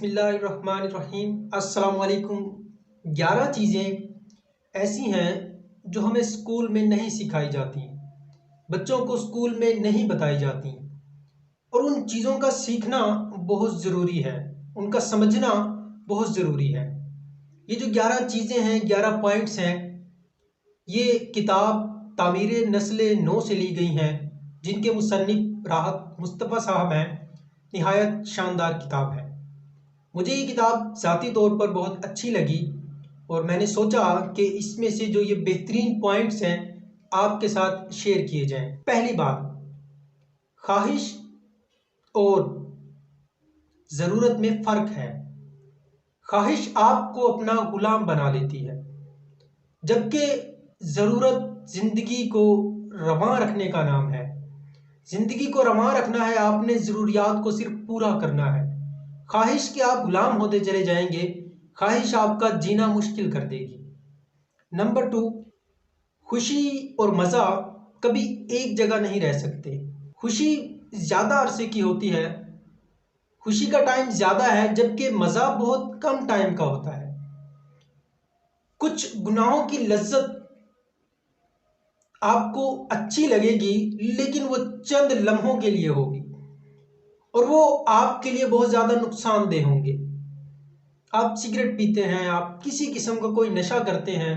बिस्मिल्लाहिर्रहमानिर्रहीम। अस्सलाम वालेकुम। 11 चीज़ें ऐसी हैं जो हमें स्कूल में नहीं सिखाई जाती, बच्चों को स्कूल में नहीं बताई जाती, और उन चीज़ों का सीखना बहुत ज़रूरी है, उनका समझना बहुत ज़रूरी है। ये जो 11 चीज़ें हैं, 11 पॉइंट्स हैं, ये किताब तामीर नस्ल नौ से ली गई हैं, जिनके मुसन्निफ राहत मुस्तफ़ा साहब हैं। निहायत शानदार किताब है। मुझे ये किताब ज़ाती तौर पर बहुत अच्छी लगी और मैंने सोचा कि इसमें से जो ये बेहतरीन पॉइंट्स हैं आपके साथ शेयर किए जाएं। पहली बात, ख्वाहिश और ज़रूरत में फ़र्क है। ख्वाहिश आपको अपना गुलाम बना लेती है, जबकि ज़रूरत ज़िंदगी को रवां रखने का नाम है। ज़िंदगी को रवां रखना है, आपने ज़रूरियात को सिर्फ पूरा करना है। ख्वाहिश के आप गुलाम होते चले जाएंगे, ख्वाहिश आपका जीना मुश्किल कर देगी। नंबर 2, खुशी और मज़ा कभी एक जगह नहीं रह सकते। खुशी ज़्यादा अरसे की होती है, खुशी का टाइम ज़्यादा है, जबकि मज़ा बहुत कम टाइम का होता है। कुछ गुनाहों की लज्जत आपको अच्छी लगेगी, लेकिन वो चंद लम्हों के लिए होगी और वो आपके लिए बहुत ज़्यादा नुकसानदेह होंगे। आप सिगरेट पीते हैं, आप किसी किस्म का कोई नशा करते हैं,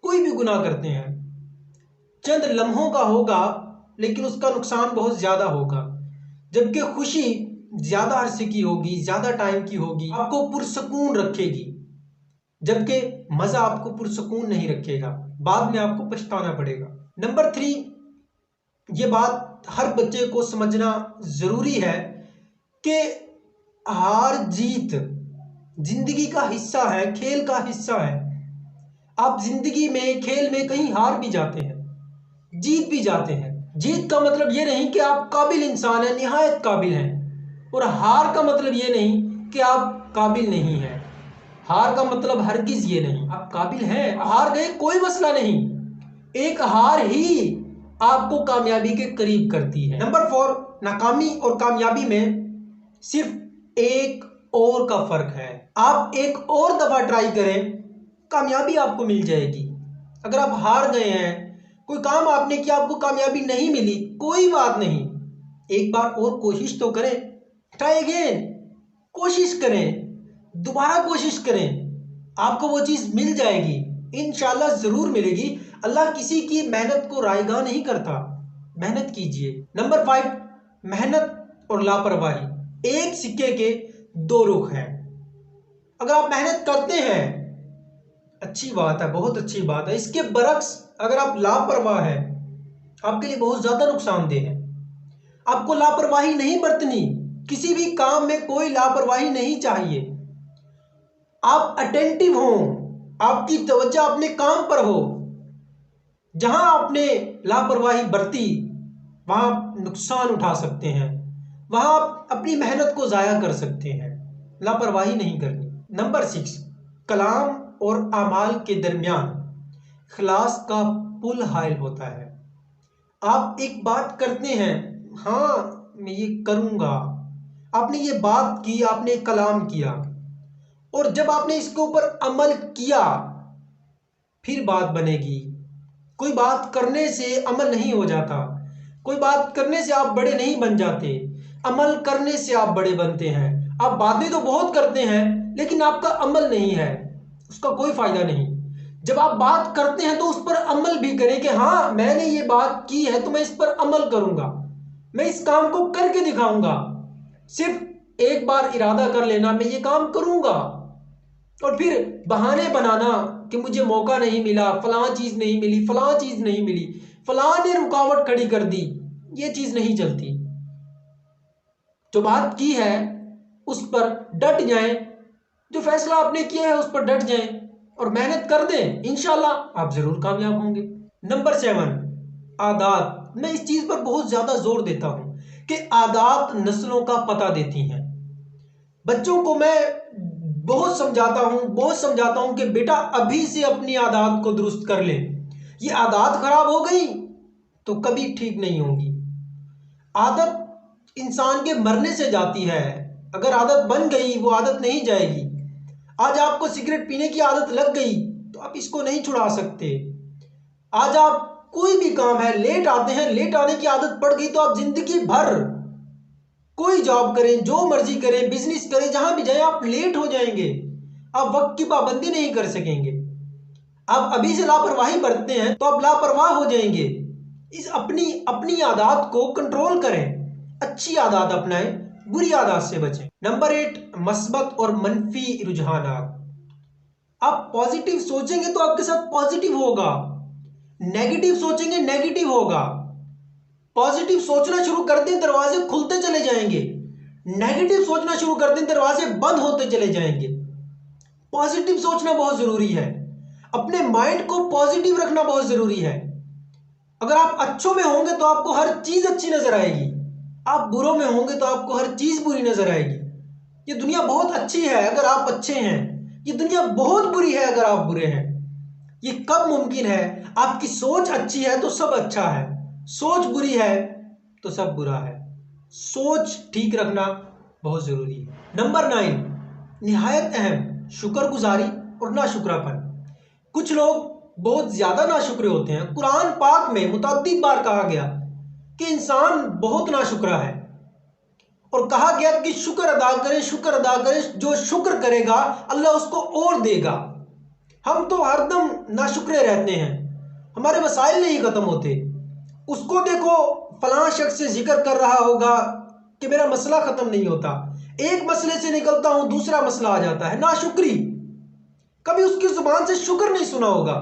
कोई भी गुनाह करते हैं, चंद लम्हों का होगा, लेकिन उसका नुकसान बहुत ज़्यादा होगा। जबकि खुशी ज़्यादा अरसे की होगी, ज़्यादा टाइम की होगी, आपको पुरसकून रखेगी, जबकि मज़ा आपको पुरसकून नहीं रखेगा, बाद में आपको पछताना पड़ेगा। नंबर 3, ये बात हर बच्चे को समझना ज़रूरी है कि हार जीत जिंदगी का हिस्सा है, खेल का हिस्सा है। आप जिंदगी में, खेल में कहीं हार भी जाते हैं, जीत भी जाते हैं। जीत का मतलब ये नहीं कि आप काबिल इंसान हैं, निहायत काबिल हैं, और हार का मतलब ये नहीं कि आप काबिल नहीं हैं। हार का मतलब हरगिज ये नहीं, आप काबिल हैं, हार गए कोई मसला नहीं, एक हार ही आपको कामयाबी के करीब करती है। नंबर 4, नाकामी और कामयाबी में सिर्फ एक और का फर्क है। आप एक और दफा ट्राई करें, कामयाबी आपको मिल जाएगी। अगर आप हार गए हैं, कोई काम आपने किया, आपको कामयाबी नहीं मिली, कोई बात नहीं, एक बार और कोशिश तो करें, ट्राई अगेन, कोशिश करें, दोबारा कोशिश करें, आपको वो चीज़ मिल जाएगी, इंशाल्लाह ज़रूर मिलेगी। अल्लाह किसी की मेहनत को रायगा नहीं करता, मेहनत कीजिए। नंबर 5, मेहनत और लापरवाही एक सिक्के के दो रुख हैं। अगर आप मेहनत करते हैं, अच्छी बात है, बहुत अच्छी बात है। इसके बरक्स अगर आप लापरवाह हैं, आपके लिए बहुत ज्यादा नुकसानदेह है। आपको लापरवाही नहीं बरतनी, किसी भी काम में कोई लापरवाही नहीं चाहिए। आप अटेंटिव हो, आपकी तवज्जो अपने काम पर हो। जहां आपने लापरवाही बरती, वहां आप नुकसान उठा सकते हैं, वहां आप अपनी मेहनत को जाया कर सकते हैं। लापरवाही नहीं करनी। नंबर 6, कलाम और आमाल के दरमियान खलास का पुल हायल होता है। आप एक बात करते हैं, हाँ मैं ये करूंगा, आपने ये बात की, आपने कलाम किया, और जब आपने इसके ऊपर अमल किया फिर बात बनेगी। कोई बात करने से अमल नहीं हो जाता, कोई बात करने से आप बड़े नहीं बन जाते, अमल करने से आप बड़े बनते हैं। आप बातें तो बहुत करते हैं, लेकिन आपका अमल नहीं है, उसका कोई फायदा नहीं। जब आप बात करते हैं तो उस पर अमल भी करें कि हाँ मैंने ये बात की है तो मैं इस पर अमल करूंगा, मैं इस काम को करके दिखाऊंगा। सिर्फ एक बार इरादा कर लेना मैं ये काम करूंगा, और फिर बहाने बनाना कि मुझे मौका नहीं मिला, फलां चीज नहीं मिली, फलां चीज नहीं मिली, फलां ने रुकावट खड़ी कर दी, ये चीज नहीं चलती। जो बात की है उस पर डट जाएं, जो फैसला आपने किया है उस पर डट जाएं और मेहनत कर दें, इंशाल्लाह आप जरूर कामयाब होंगे। नंबर 7, आदात। मैं इस चीज पर बहुत ज्यादा जोर देता हूं कि आदात नस्लों का पता देती हैं। बच्चों को मैं बहुत समझाता हूं कि बेटा अभी से अपनी आदत को दुरुस्त कर ले, ये आदत खराब हो गई तो कभी ठीक नहीं होगी। आदत इंसान के मरने से जाती है। अगर आदत बन गई वो आदत नहीं जाएगी। आज आपको सिगरेट पीने की आदत लग गई तो आप इसको नहीं छुड़ा सकते। आज आप कोई भी काम है लेट आते हैं, लेट आने की आदत पड़ गई तो आप जिंदगी भर कोई जॉब करें, जो मर्जी करें, बिजनेस करें, जहां भी जाएं आप लेट हो जाएंगे। आप वक्त की पाबंदी नहीं कर सकेंगे। आप अभी से लापरवाही बरतते हैं तो आप लापरवाह हो जाएंगे। इस अपनी अपनी आदत को कंट्रोल करें, अच्छी आदत अपनाएं, बुरी आदत से बचें। नंबर 8, मस्बत और मनफी रुझानात। आप पॉजिटिव सोचेंगे तो आपके साथ पॉजिटिव होगा, नेगेटिव सोचेंगे नेगेटिव होगा। पॉजिटिव सोचना शुरू कर दें दरवाजे खुलते चले जाएंगे, नेगेटिव सोचना शुरू कर दें दरवाजे बंद होते चले जाएंगे। पॉजिटिव सोचना बहुत जरूरी है, अपने माइंड को पॉजिटिव रखना बहुत जरूरी है। अगर आप अच्छों में होंगे तो आपको हर चीज अच्छी नजर आएगी, आप बुरों में होंगे तो आपको हर चीज बुरी नजर आएगी। ये दुनिया बहुत अच्छी है अगर आप अच्छे हैं, ये दुनिया बहुत बुरी है अगर आप बुरे हैं। ये कब मुमकिन है? आपकी सोच अच्छी है तो सब अच्छा है, सोच बुरी है तो सब बुरा है। सोच ठीक रखना बहुत जरूरी है। नंबर 9, निहायत अहम, शुक्रगुजारी और नाशुक्रापन। कुछ लोग बहुत ज्यादा नाशुक्रे होते हैं। कुरान पाक में मुतअद्दिद बार कहा गया कि इंसान बहुत नाशुक्रा है और कहा गया कि शुक्र अदा करें, शुक्र अदा करें, जो शुक्र करेगा अल्लाह उसको और देगा। हम तो हरदम नाशुक्रे रहते हैं, हमारे मसाइल नहीं खत्म होते। उसको देखो फलां शख्स से जिक्र कर रहा होगा कि मेरा मसला खत्म नहीं होता, एक मसले से निकलता हूं दूसरा मसला आ जाता है। नाशुक्री, कभी उसकी जुबान से शुक्र नहीं सुना होगा,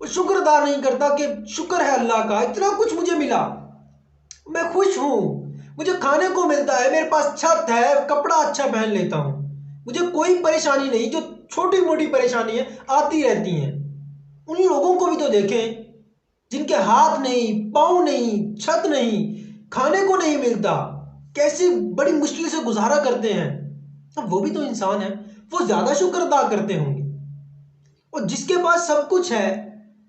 वो शुक्र अदा नहीं करता कि शुक्र है अल्लाह का, इतना कुछ मुझे मिला, मैं खुश हूं, मुझे खाने को मिलता है, मेरे पास छत है, कपड़ा अच्छा पहन लेता हूं, मुझे कोई परेशानी नहीं। जो छोटी मोटी परेशानी है आती रहती हैं, उन लोगों को भी तो देखें जिनके हाथ नहीं, पाँव नहीं, छत नहीं, खाने को नहीं मिलता, कैसी बड़ी मुश्किल से गुजारा करते हैं। अब वो भी तो इंसान है, वो ज्यादा शुक्र अदा करते होंगे। और जिसके पास सब कुछ है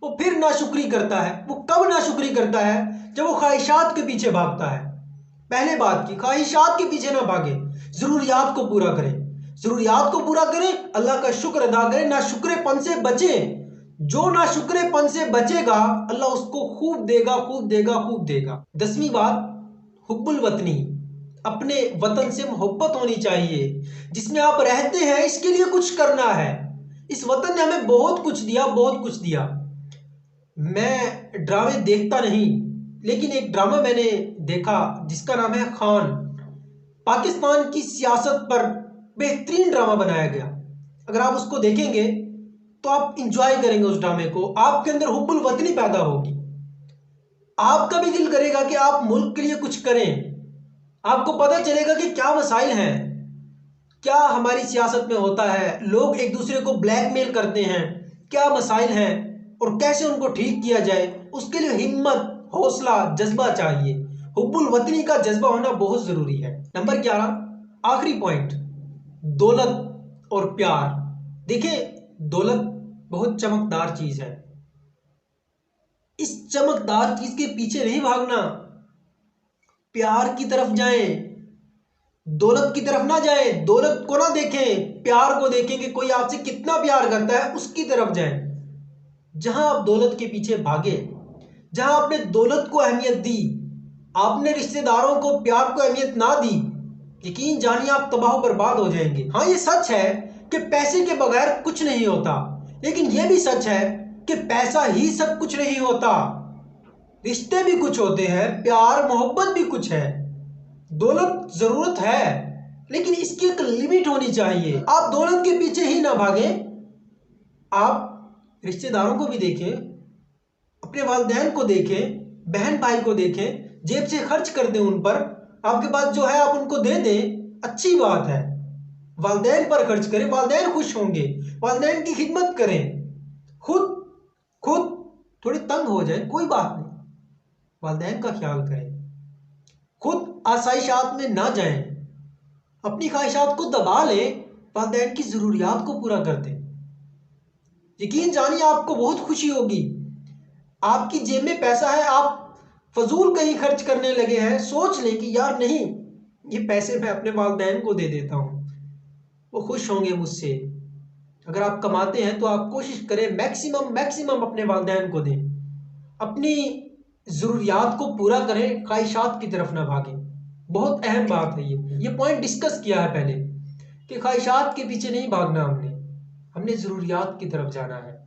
वो फिर नाशुक्री करता है। वो कब नाशुक्री करता है? जब वो ख्वाहिशात के पीछे भागता है। पहले बात की, ख्वाहिशात के पीछे ना भागे, जरूरियात को पूरा करें, जरूरियात को पूरा करें, अल्लाह का शुक्र अदा करें, नाशुक्रेपन से बचें। जो नाशुक्रेपन से बचेगा अल्लाह उसको खूब देगा, खूब देगा, खूब देगा। 10वीं बात, हुब्बुल वतनी, अपने वतन से मोहब्बत होनी चाहिए। जिसमें आप रहते हैं इसके लिए कुछ करना है। इस वतन ने हमें बहुत कुछ दिया, बहुत कुछ दिया। मैं ड्रामे देखता नहीं, लेकिन एक ड्रामा मैंने देखा जिसका नाम है खान। पाकिस्तान की सियासत पर बेहतरीन ड्रामा बनाया गया। अगर आप उसको देखेंगे तो आप इंजॉय करेंगे उस ड्रामे को, आपके अंदर हुब्बुल वतनी पैदा होगी, आपका भी दिल करेगा कि आप मुल्क के लिए कुछ करें। आपको पता चलेगा कि क्या मसाइल हैं, क्या हमारी सियासत में होता है, लोग एक दूसरे को ब्लैकमेल करते हैं, क्या मसाइल हैं और कैसे उनको ठीक किया जाए। उसके लिए हिम्मत, हौसला, जज्बा चाहिए। हुब्बुल वतनी का जज्बा होना बहुत जरूरी है। नंबर 11, आखिरी पॉइंट, दौलत और प्यार। देखिए, दौलत बहुत चमकदार चीज है, इस चमकदार चीज के पीछे नहीं भागना, प्यार की तरफ जाएं, दौलत की तरफ ना जाएं। दौलत को ना देखें, प्यार को देखेंगे, कोई आपसे कितना प्यार करता है उसकी तरफ जाएं। जहां आप दौलत के पीछे भागे, जहां आपने दौलत को अहमियत दी, आपने रिश्तेदारों को, प्यार को अहमियत ना दी, यकीन जानिए आप तबाह बर्बाद हो जाएंगे। हाँ, ये सच है कि पैसे के बगैर कुछ नहीं होता, लेकिन यह भी सच है कि पैसा ही सब कुछ नहीं होता। रिश्ते भी कुछ होते हैं, प्यार मोहब्बत भी कुछ है, दौलत जरूरत है, लेकिन इसकी एक लिमिट होनी चाहिए। आप दौलत के पीछे ही ना भागें, आप रिश्तेदारों को भी देखें, अपने वालिदैन को देखें, बहन भाई को देखें, जेब से खर्च कर दें उन पर। आपके पास जो है आप उनको दे दें, अच्छी बात है। वालिदैन पर खर्च करें, वालिदैन खुश होंगे, वालिदैन की खिदमत करें। खुद खुद थोड़े तंग हो जाए कोई बात नहीं, वालिदैन का ख्याल करें। खुद आसाइशात में ना जाएं, अपनी ख्वाहिशात को दबा लें, वालिदैन की जरूरियात को पूरा कर दें। यकीन जानिए आपको बहुत खुशी होगी। आपकी जेब में पैसा है, आप फजूल कहीं खर्च करने लगे हैं, सोच लें कि यार नहीं, ये पैसे मैं अपने वालिदैन को दे देता हूँ, वो खुश होंगे मुझसे। अगर आप कमाते हैं तो आप कोशिश करें मैक्सिमम मैक्सिमम अपने वालिदैन को दें, अपनी ज़रूरियात को पूरा करें, ख्वाहिशात की तरफ ना भागें। बहुत अहम बात है ये पॉइंट डिस्कस किया है पहले कि ख्वाहिशात के पीछे नहीं भागना, हमने ज़रूरियात की तरफ जाना है।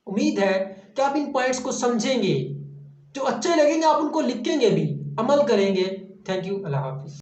उम्मीद है कि आप इन पॉइंट्स को समझेंगे, जो अच्छे लगेंगे आप उनको लिखेंगे भी, अमल करेंगे। थैंक यू, अल्लाह हाफिज़।